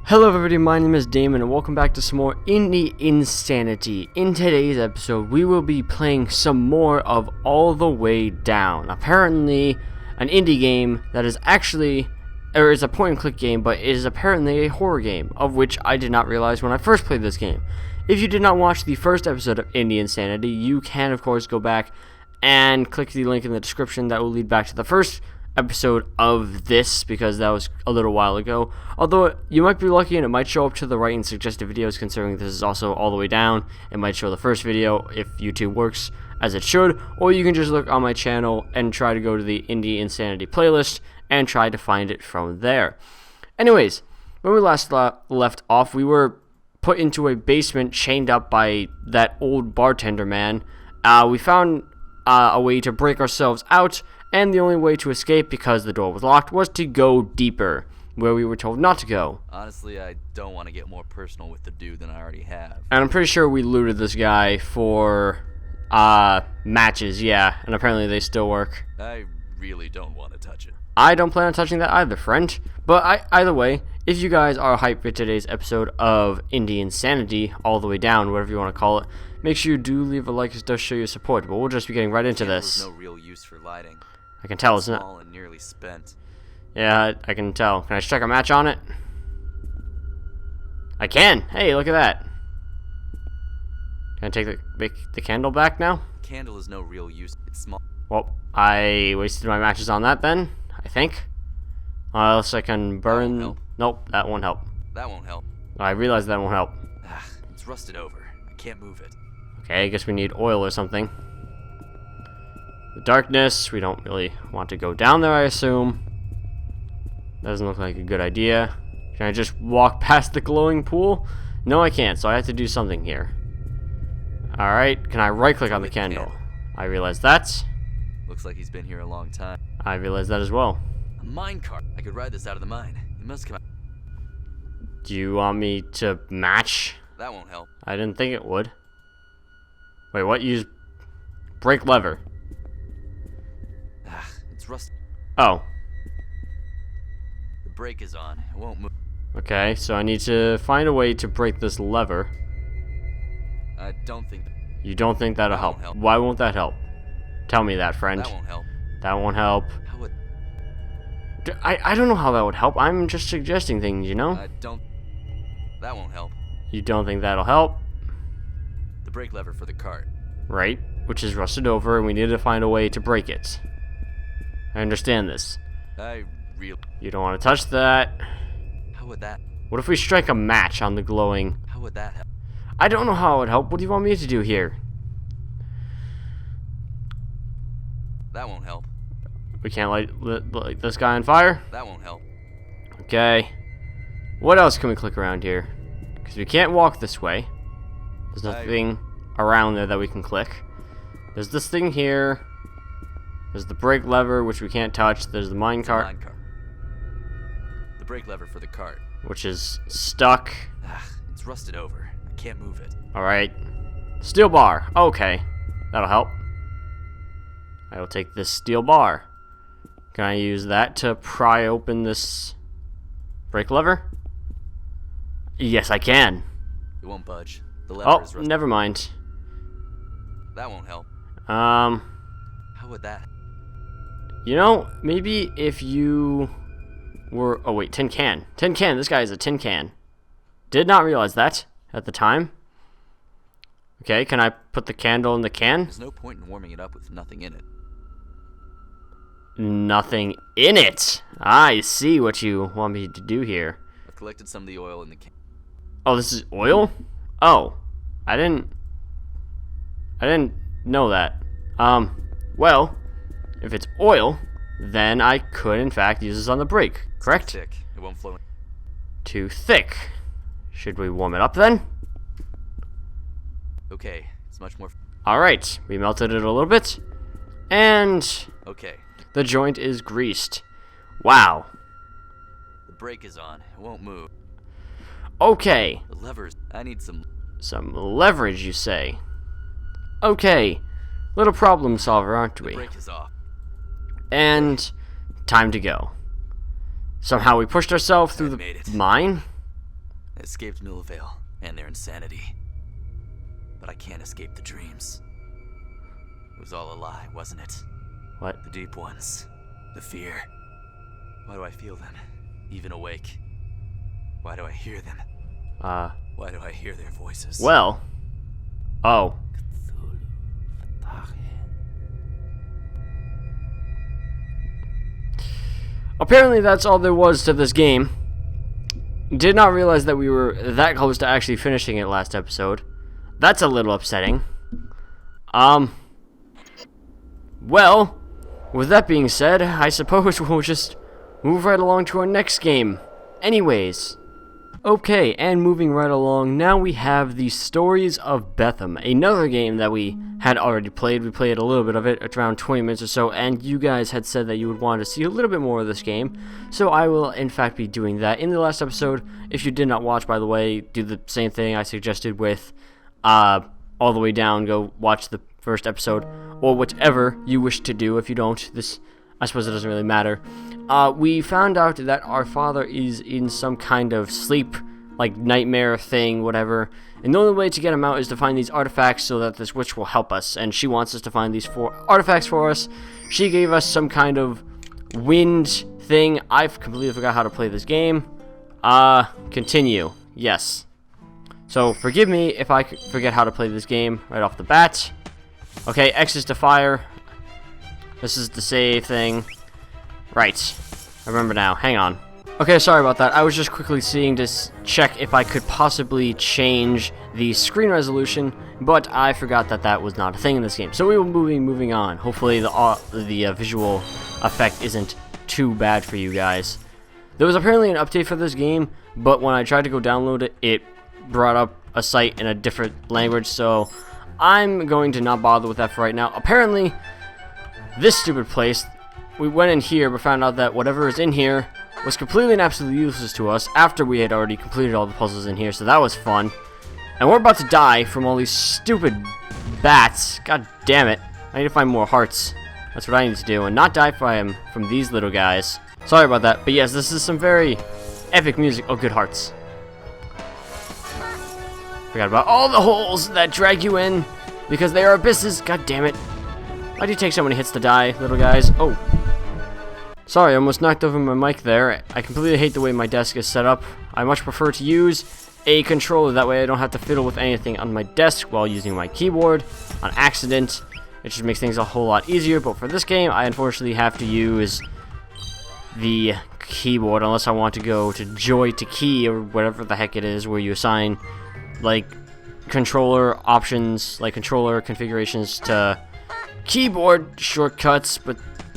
Hello everybody, my name is Damon and welcome back to some more Indie Insanity. In today's episode, we will be playing some more of All the Way Down. Apparently, an indie game that is actually, or is a point and click game, but is apparently a horror game, of which I did not realize when I first played this game. If you did not watch the first episode of Indie Insanity, you can of course go back and click the link in the description that will lead back to the first episode of this, because that was a little while ago. Although you might be lucky and it might show up to the right in suggested videos, considering this is also all the way down. It might show the first video if YouTube works as it should, or you can just look on my channel and try to go to the Indie Insanity playlist and try to find it from there. Anyways, when we last left off, we were put into a basement chained up by that old bartender man. We found a way to break ourselves out, and the only way to escape, because the door was locked, was to go deeper, where we were told not to go. Honestly, I don't want to get more personal with the dude than I already have. And I'm pretty sure we looted this guy for matches, yeah, and apparently they still work. I really don't want to touch it. I don't plan on touching that either, friend. But either way, if you guys are hyped for today's episode of Indie Insanity, all the way down, whatever you want to call it, make sure you do leave a like, as it does show your support. But we'll just be getting right into this. There's no real use for lighting. I can tell, isn't it? Small and nearly spent. Yeah, I can tell. Can I strike a match on it? I can. Hey, look at that. Can I take the candle back now? Candle is no real use. It's small. Well, I wasted my matches on that then, I think. Unless I can burn. That won't help. Nope, that won't help. That won't help. I realize that won't help. It's rusted over. I can't move it. Okay, I guess we need oil or something. The darkness, we don't really want to go down there, I assume. Doesn't look like a good idea. Can I just walk past the glowing pool? No, I can't, so I have to do something here. Alright, can I right-click on the candle? I realize that. Looks like he's been here a long time. I realize that as well. A minecart. I could ride this out of the mine. It must come out. Do you want me to match? That won't help. I didn't think it would. Wait, what? Use brake lever. It's rusted. Oh. The brake is on. It won't move. Okay, so I need to find a way to break this lever. I don't think. You don't think that'll help? Help. Why won't that help? Tell me that, friend. That won't help. That won't help. How would? I don't know how that would help. I'm just suggesting things, you know? I don't. That won't help. You don't think that'll help? The brake lever for the cart. Right, which is rusted over, and we need to find a way to break it. I understand this. You don't want to touch that. How would that? What if we strike a match on the glowing? How would that help? I don't know how it would help. What do you want me to do here? That won't help. We can't light this guy on fire? That won't help. Okay. What else can we click around here? Because we can't walk this way. There's nothing around there that we can click. There's this thing here. There's the brake lever, which we can't touch. There's the minecart, the brake lever for the cart, which is stuck. It's rusted over. I can't move it. Alright. Steel bar. Okay. That'll help. I will take this steel bar. Can I use that to pry open this brake lever? Yes, I can. It won't budge. The lever is rusted. Never mind. That won't help. How would that? You know, maybe if you were... Oh, wait, tin can. Tin can. This guy is a tin can. Did not realize that at the time. Okay, can I put the candle in the can? There's no point in warming it up with nothing in it. Nothing in it? I see what you want me to do here. I collected some of the oil in the can. Oh, this is oil? Oh, I didn't know that. Well, if it's oil, then I could in fact use this on the brake, correct? It's too thick. It won't flow. Too thick. Should we warm it up then? Okay, it's much more. Alright, we melted it a little bit, and okay, the joint is greased. Wow. The brake is on. It won't move. Okay. The levers. I need some leverage, you say? Okay. Little problem solver, aren't we? The brake is off. And time to go. Somehow we pushed ourselves through the mine. I escaped Millvale and their insanity. But I can't escape the dreams. It was all a lie, wasn't it? What? The deep ones. The fear. Why do I feel them? Even awake. Why do I hear them? Why do I hear their voices? Well. Oh. Apparently that's all there was to this game. Did not realize that we were that close to actually finishing it last episode. That's a little upsetting. Well, with that being said, I suppose we'll just move right along to our next game. Anyways. Okay, and moving right along, now we have the Stories of Bethem, another game that we had already played. We played a little bit of it, at around 20 minutes or so, and you guys had said that you would want to see a little bit more of this game, so I will in fact be doing that. In the last episode, if you did not watch, by the way, do the same thing I suggested with All the Way Down. Go watch the first episode, or whatever you wish to do. If you don't, I suppose it doesn't really matter. We found out that our father is in some kind of sleep, like nightmare thing, whatever. And the only way to get him out is to find these artifacts so that this witch will help us. And she wants us to find these 4 artifacts for us. She gave us some kind of wind thing. I've completely forgot how to play this game. Continue. Yes. So forgive me if I forget how to play this game right off the bat. Okay, X is to fire. This is the save thing. Right. I remember now. Hang on. Okay, sorry about that. I was just quickly seeing to check if I could possibly change the screen resolution, but I forgot that that was not a thing in this game. So we will be moving on. Hopefully the visual effect isn't too bad for you guys. There was apparently an update for this game, but when I tried to go download it, it brought up a site in a different language, so I'm going to not bother with that for right now. Apparently, this stupid place, we went in here but found out that whatever is in here was completely and absolutely useless to us after we had already completed all the puzzles in here, so that was fun. And we're about to die from all these stupid bats. God damn it. I need to find more hearts. That's what I need to do, and not die from these little guys. Sorry about that, but yes, this is some very epic music. Oh, good hearts. Forgot about all the holes that drag you in because they are abysses. God damn it. Why do you take so many hits to die, little guys? Oh. Sorry, I almost knocked over my mic there. I completely hate the way my desk is set up. I much prefer to use a controller. That way I don't have to fiddle with anything on my desk while using my keyboard on accident. It just makes things a whole lot easier. But for this game, I unfortunately have to use the keyboard unless I want to go to Joy to Key or whatever the heck it is, where you assign like controller options, like controller configurations to keyboard shortcuts, but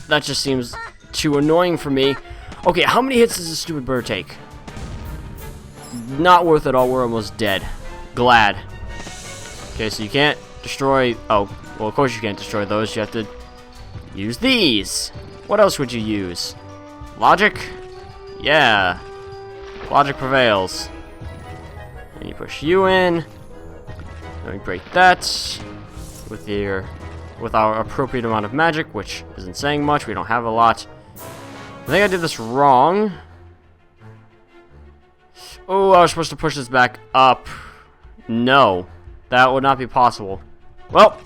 that just seems too annoying for me. Okay, how many hits does this stupid bird take? Not worth it all. We're almost dead. Glad. Okay, so you can't destroy... Oh, well, of course you can't destroy those. You have to use these. What else would you use? Logic? Yeah. Logic prevails. And you push you in. Let me break that with our appropriate amount of magic, which isn't saying much. We don't have a lot. I think I did this wrong. Oh, I was supposed to push this back up. No, that would not be possible. Well,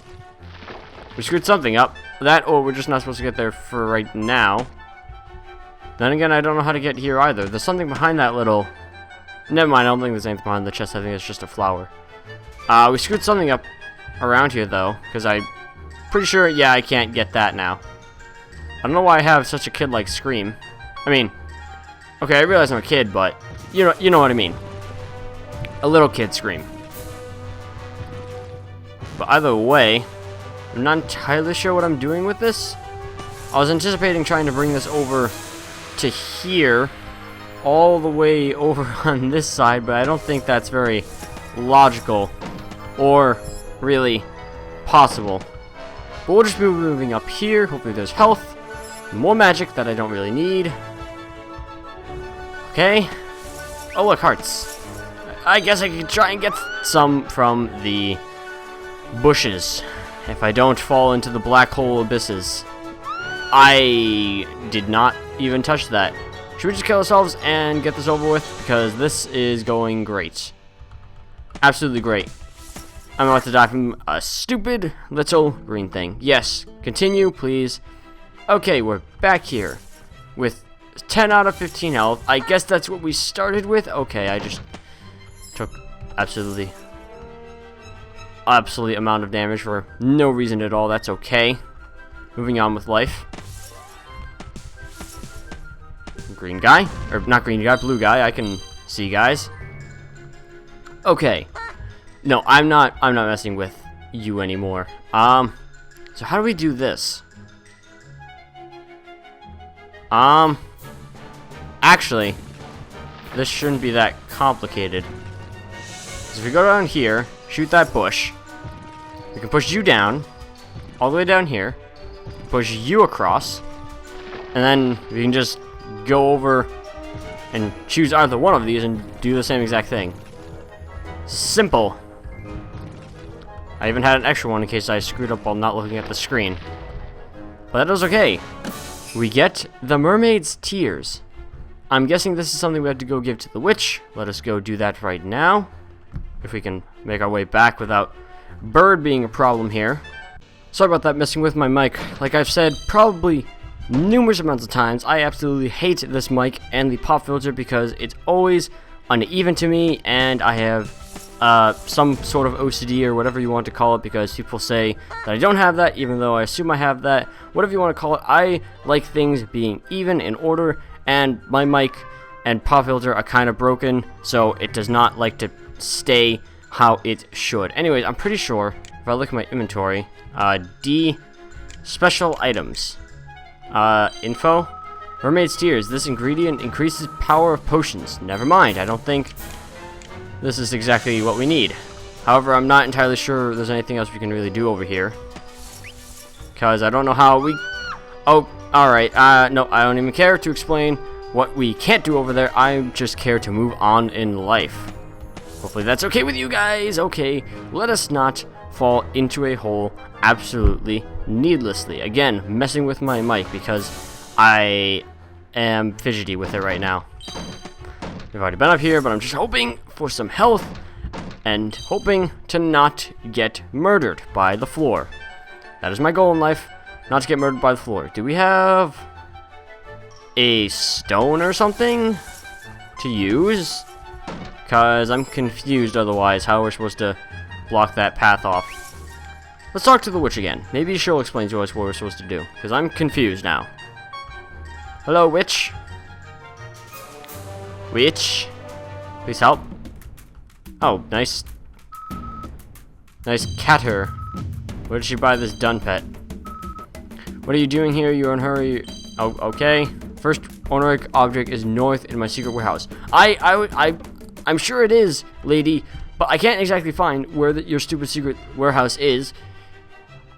we screwed something up. That, or we're just not supposed to get there for right now. Then again, I don't know how to get here either. There's something behind that little... Never mind, I don't think there's anything behind the chest. I think it's just a flower. We screwed something up around here, though, because I'm pretty sure, yeah, I can't get that now. I don't know why I have such a kid-like scream. I mean, okay, I realize I'm a kid, but you know what I mean. A little kid scream. But either way, I'm not entirely sure what I'm doing with this. I was anticipating trying to bring this over to here, all the way over on this side, but I don't think that's very logical or really possible. But we'll just be moving up here. Hopefully there's health. More magic that I don't really need. Okay. Oh, look, hearts. I guess I could try and get some from the bushes if I don't fall into the black hole abysses. I did not even touch that. Should we just kill ourselves and get this over with? Because this is going great. Absolutely great. I'm about to die from a stupid little green thing. Yes, continue, please. Okay, we're back here with 10 out of 15 health. I guess that's what we started with. Okay, I just took absolute amount of damage for no reason at all. That's okay. Moving on with life. Green guy, or not green guy, blue guy. I can see guys. Okay. No, I'm not messing with you anymore. So how do we do this? Actually, this shouldn't be that complicated. So if we go down here, shoot that bush, we can push you down, all the way down here, push you across, and then we can just go over and choose either one of these and do the same exact thing. Simple. I even had an extra one in case I screwed up while not looking at the screen. But that was okay. We get the mermaid's tears. I'm guessing this is something we have to go give to the witch. Let us go do that right now. If we can make our way back without bird being a problem here. Sorry about that, messing with my mic. Like I've said probably numerous amounts of times, I absolutely hate this mic and the pop filter because it's always uneven to me, and I have some sort of OCD or whatever you want to call it, because people say that I don't have that, even though I assume I have that. Whatever you want to call it, I like things being even, in order, and my mic and pop filter are kind of broken, so it does not like to stay how it should. Anyways, I'm pretty sure, if I look at my inventory, D, special items, info, mermaid's tears. This ingredient increases power of potions. Never mind, I don't think this is exactly what we need. However, I'm not entirely sure there's anything else we can really do over here, because I don't know how we... Oh, alright, no, I don't even care to explain what we can't do over there. I just care to move on in life. Hopefully that's okay with you guys. Okay, let us not fall into a hole absolutely needlessly. Again, messing with my mic because I am fidgety with it right now. We've already been up here, but I'm just hoping for some health and hoping to not get murdered by the floor. That is my goal in life, not to get murdered by the floor. Do we have a stone or something to use? Because I'm confused otherwise how we're supposed to block that path off. Let's talk to the witch again. Maybe she'll explain to us what we're supposed to do, because I'm confused now. Hello, witch. Witch, please help. Oh, nice. Nice catter. Where did she buy this dun pet? What are you doing here? You're in a hurry. Oh, okay. First honorific object is north in my secret warehouse. I'm sure it is, lady, but I can't exactly find where your stupid secret warehouse is.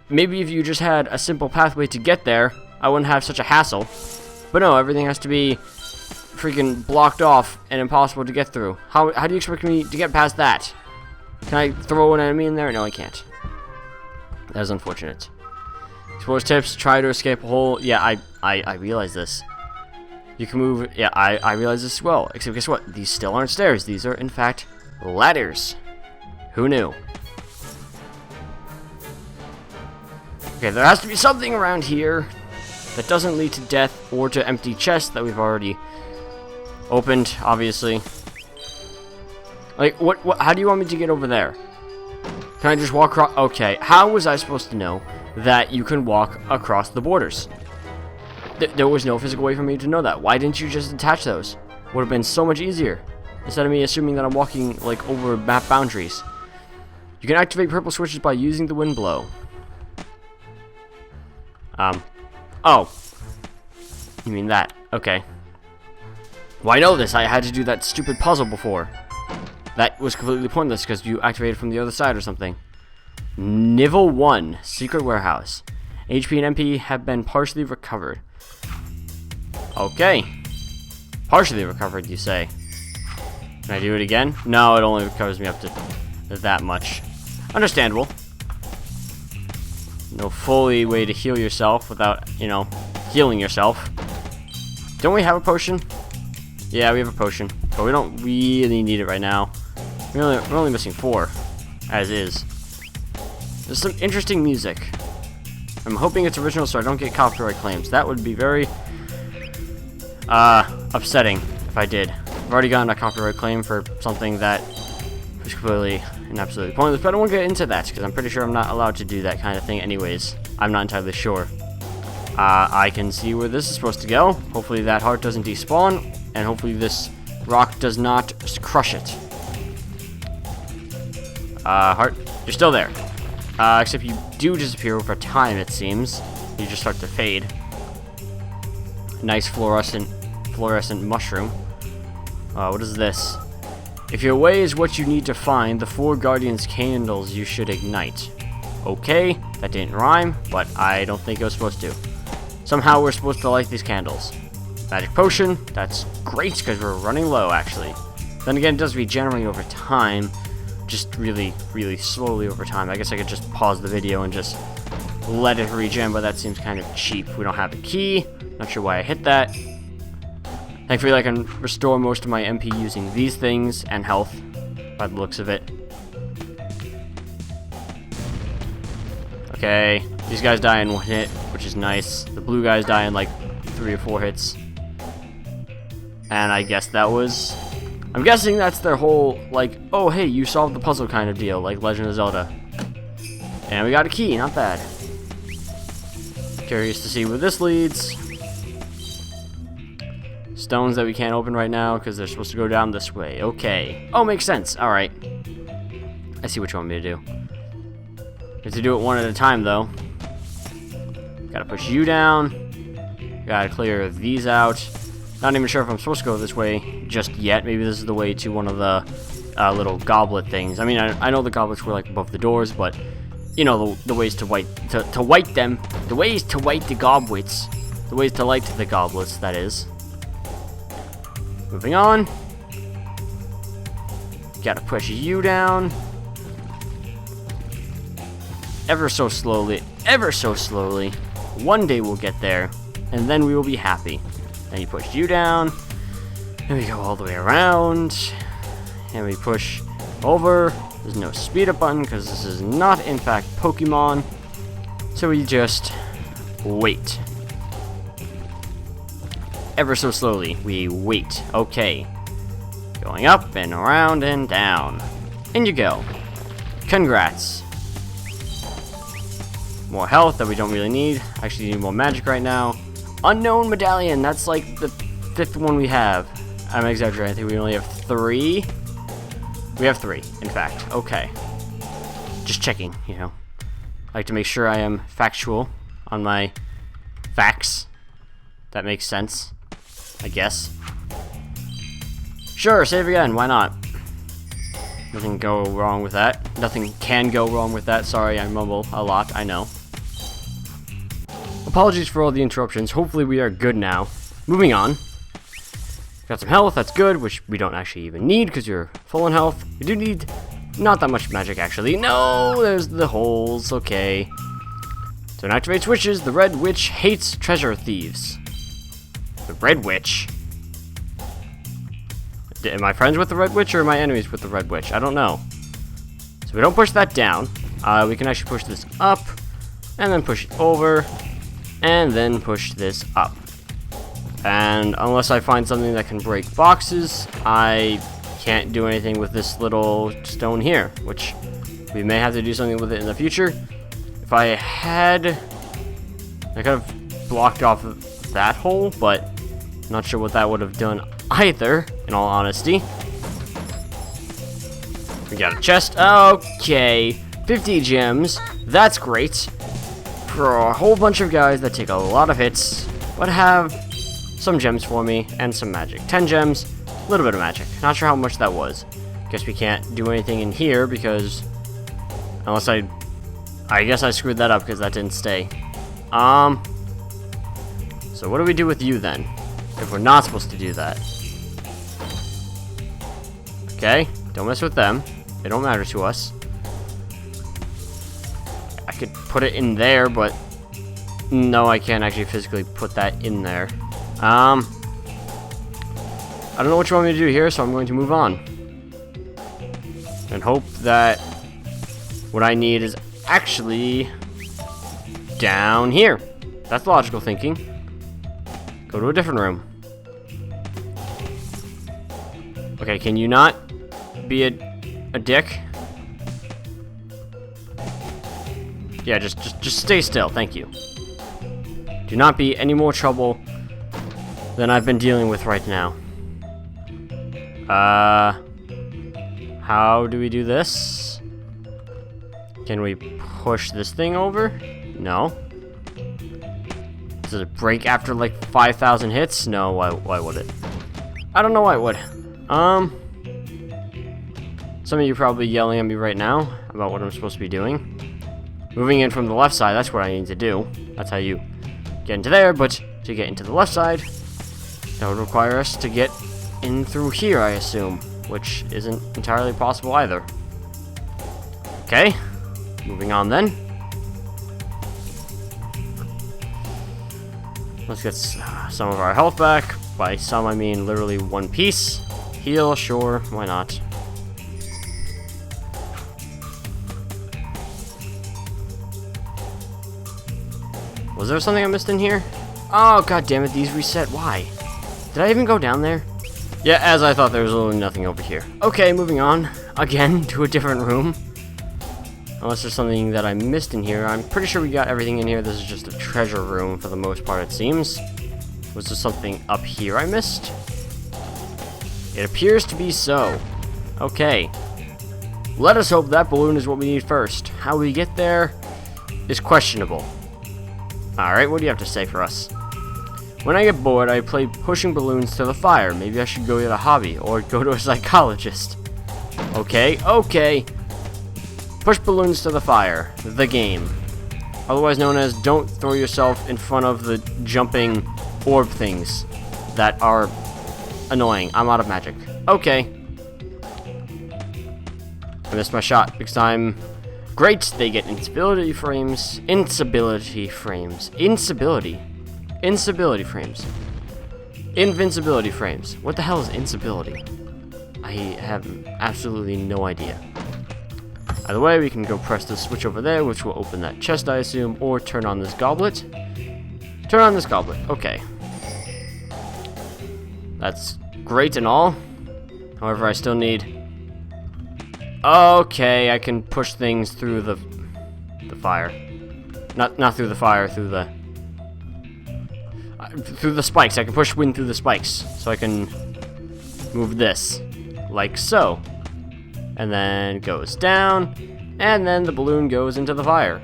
Maybe if you just had a simple pathway to get there, I wouldn't have such a hassle. But no, everything has to be freaking blocked off and impossible to get through. How do you expect me to get past that? Can I throw an enemy in there? No, I can't. That is unfortunate. Explore tips, try to escape a hole. Yeah, I realize this. You can move. Yeah, I realize this as well. Except guess what? These still aren't stairs. These are, in fact, ladders. Who knew? Okay, there has to be something around here that doesn't lead to death or to empty chests that we've already opened, obviously. Like, what, how do you want me to get over there? Can I just walk across? Okay, how was I supposed to know that you can walk across the borders? There was no physical way for me to know that. Why didn't you just attach those? Would have been so much easier. Instead of me assuming that I'm walking, like, over map boundaries. You can activate purple switches by using the wind blow. Oh. You mean that. Okay. Well, I know this. I had to do that stupid puzzle before. That was completely pointless because you activated from the other side or something. Nivel 1, Secret Warehouse. HP and MP have been partially recovered. Okay. Partially recovered, you say. Can I do it again? No, it only recovers me up to that much. Understandable. No fully way to heal yourself without, you know, healing yourself. Don't we have a potion? Yeah, we have a potion, but we don't really need it right now. We're only missing 4, as is. There's some interesting music. I'm hoping it's original so I don't get copyright claims. That would be very upsetting if I did. I've already gotten a copyright claim for something that was completely and absolutely pointless, but I won't get into that because I'm pretty sure I'm not allowed to do that kind of thing anyways. I'm not entirely sure. I can see where this is supposed to go. Hopefully that heart doesn't despawn, and hopefully this rock does not crush it. Heart, you're still there. Except you do disappear over time, it seems. You just start to fade. Nice fluorescent mushroom. What is this? If your way is what you need to find, the 4 Guardians candles you should ignite. Okay, that didn't rhyme, but I don't think it was supposed to. Somehow we're supposed to light these candles. Magic potion, that's great because we're running low actually. Then again, it does regenerate over time, just really, really slowly over time. I guess I could just pause the video and just let it regen, but that seems kind of cheap. We don't have a key, not sure why I hit that. Thankfully I can restore most of my MP using these things and health, by the looks of it. Okay, these guys die in 1 hit, which is nice. The blue guys die in like 3 or 4 hits. And I guess that was... I'm guessing that's their whole, like, oh hey, you solved the puzzle kind of deal, like Legend of Zelda. And we got a key, not bad. Curious to see where this leads. Stones that we can't open right now because they're supposed to go down this way. Okay. Oh, makes sense. Alright. I see what you want me to do. We have to do it one at a time, though. Gotta push you down. Gotta clear these out. Not even sure if I'm supposed to go this way just yet. Maybe this is the way to one of the little goblet things. I mean, I know the goblets were like above the doors, but you know the ways to light them. The ways to light the goblets. The ways to light the goblets. That is. Moving on. Gotta push you down. Ever so slowly. Ever so slowly. One day we'll get there, and then we will be happy. And you push you down, and we go all the way around, and we push over. There's no speed up button because this is not in fact Pokemon, so we just wait. Ever so slowly, we wait. Okay, going up and around and down, and you go. Congrats. More health that we don't really need. Actually need more magic right now. Unknown medallion, that's like the 5th one we have. I'm exaggerating, I think we only have 3. We have 3, in fact. Okay. Just checking, you know. I like to make sure I am factual on my facts. That makes sense, I guess. Sure, save again, why not? Nothing can go wrong with that. Nothing can go wrong with that. Sorry, I mumble a lot, I know. Apologies for all the interruptions. Hopefully we are good now. Moving on. Got some health, that's good, which we don't actually even need because you're full on health. We do need not that much magic, actually. No, there's the holes, okay. So it activates witches. The Red Witch hates treasure thieves. The Red Witch? Am I friends with the Red Witch or am I enemies with the Red Witch? I don't know. So we don't push that down. We can actually push this up, and then push it over, and then push this up. And unless I find something that can break boxes, I can't do anything with this little stone here, which we may have to do something with it in the future. If I had... I could have blocked off that hole, but I'm not sure what that would have done either, in all honesty. We got a chest. Okay. 50 gems. That's great. For a whole bunch of guys that take a lot of hits, but have some gems for me and some magic. 10 gems, a little bit of magic. Not sure how much that was. Guess we can't do anything in here because... Unless I guess I screwed that up because that didn't stay. So what do we do with you then? If we're not supposed to do that. Okay, don't mess with them. They don't matter to us. I could put it in there, but no, I can't actually physically put that in there. I don't know what you want me to do here, so I'm going to move on. And hope that what I need is actually down here. That's logical thinking. Go to a different room. Okay, can you not be a dick? Yeah, just stay still, thank you. Do not be any more trouble than I've been dealing with right now. How do we do this? Can we push this thing over? No. Does it break after like 5,000 hits? No, why would it? I don't know why it would. Some of you are probably yelling at me right now about what I'm supposed to be doing. Moving in from the left side, that's what I need to do. That's how you get into there, but to get into the left side, that would require us to get in through here, I assume, which isn't entirely possible either. Okay, moving on then. Let's get some of our health back. By some, I mean literally one piece. Heal, sure, why not? Was there something I missed in here? Oh, god damn it, these reset. Why? Did I even go down there? Yeah, as I thought, there was literally nothing over here. Okay, moving on. Again, to a different room. Unless there's something that I missed in here. I'm pretty sure we got everything in here. This is just a treasure room for the most part, it seems. Was there something up here I missed? It appears to be so. Okay. Let us hope that balloon is what we need first. How we get there is questionable. Alright, what do you have to say for us? When I get bored, I play pushing balloons to the fire. Maybe I should go get a hobby, or go to a psychologist. Okay, okay. Push balloons to the fire. The game. Otherwise known as don't throw yourself in front of the jumping orb things that are annoying. I'm out of magic. Okay. I missed my shot because I'm great. They get instability frames. Invincibility frames. What the hell is instability? I have absolutely no idea. Either way, we can go press the switch over there, which will open that chest, I assume, or turn on this goblet. Turn on this goblet. Okay. That's great and all. However, I still need... Okay, I can push things through the fire. Not through the fire, through the spikes. I can push wind through the spikes. So I can move this. Like so. And then goes down. And then the balloon goes into the fire.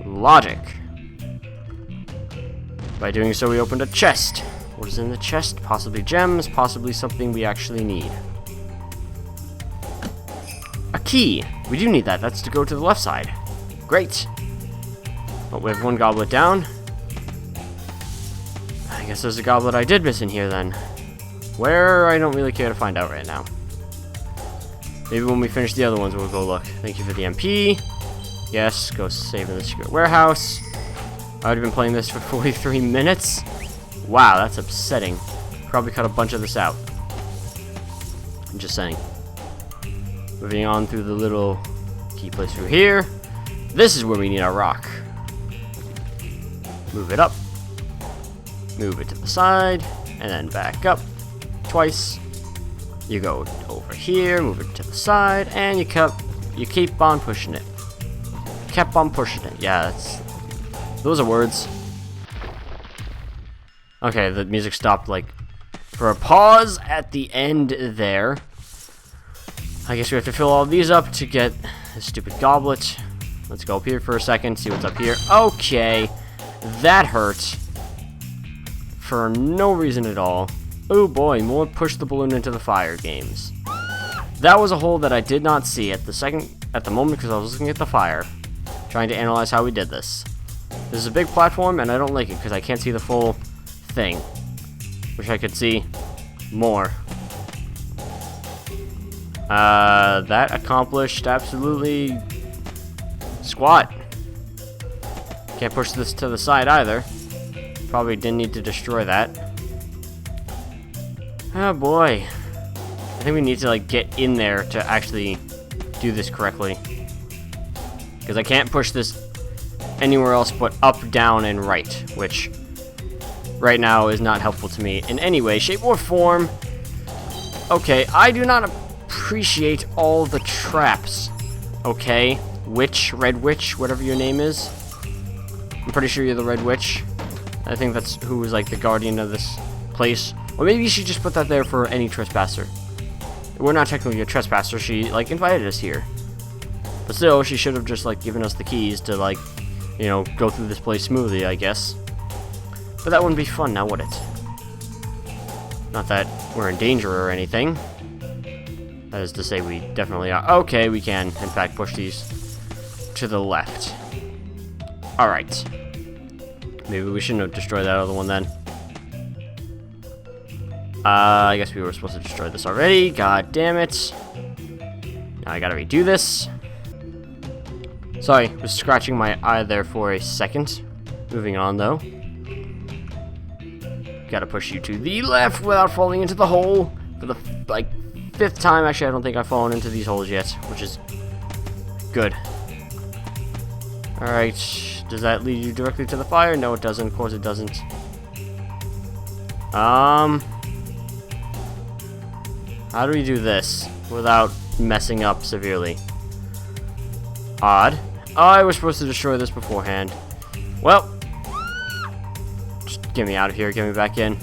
Logic. By doing so, we opened a chest. What is in the chest? Possibly gems, possibly something we actually need. A key! We do need that. That's to go to the left side. Great. But we have one goblet down. I guess there's a goblet I did miss in here then. Where? I don't really care to find out right now. Maybe when we finish the other ones, we'll go look. Thank you for the MP. Yes, go save in the secret warehouse. I've already been playing this for 43 minutes. Wow, that's upsetting. Probably cut a bunch of this out. I'm just saying. Moving on through the little key place through here. This is where we need our rock. Move it up. Move it to the side. And then back up. Twice. You go over here, move it to the side, and you keep on pushing it. Kept on pushing it. Yeah, those are words. Okay, the music stopped like for a pause at the end there. I guess we have to fill all these up to get this stupid goblet. Let's go up here for a second, see what's up here. Okay, that hurt for no reason at all. Oh boy, more push the balloon into the fire games. That was a hole that I did not see at the moment because I was looking at the fire, trying to analyze how we did this. This is a big platform and I don't like it because I can't see the full thing. Wish I could see more. That accomplished absolutely squat. Can't push this to the side either. Probably didn't need to destroy that. Oh boy. I think we need to like get in there to actually do this correctly. Because I can't push this anywhere else but up, down, and right, which right now is not helpful to me in any way, shape, or form. Okay, I do not appreciate all the traps. Okay, witch, red witch, whatever your name is. I'm pretty sure you're the red witch. I think that's who is like the guardian of this place. Or maybe she just put that there for any trespasser. We're not technically a trespasser, she like invited us here. But still, she should have just like given us the keys to like, you know, go through this place smoothly, I guess. But that wouldn't be fun now, would it? Not that we're in danger or anything. That is to say, we definitely are. Okay, we can, in fact, push these to the left. Alright. Maybe we shouldn't have destroyed that other one then. I guess we were supposed to destroy this already. God damn it. Now I gotta redo this. Sorry, was scratching my eye there for a second. Moving on, though. Gotta push you to the left without falling into the hole for the, like, 5th time. Actually, I don't think I've fallen into these holes yet, which is good. Alright, does that lead you directly to the fire? No, it doesn't. Of course it doesn't. How do we do this without messing up severely? Odd. Oh, I was supposed to destroy this beforehand. Well, just get me out of here. Get me back in.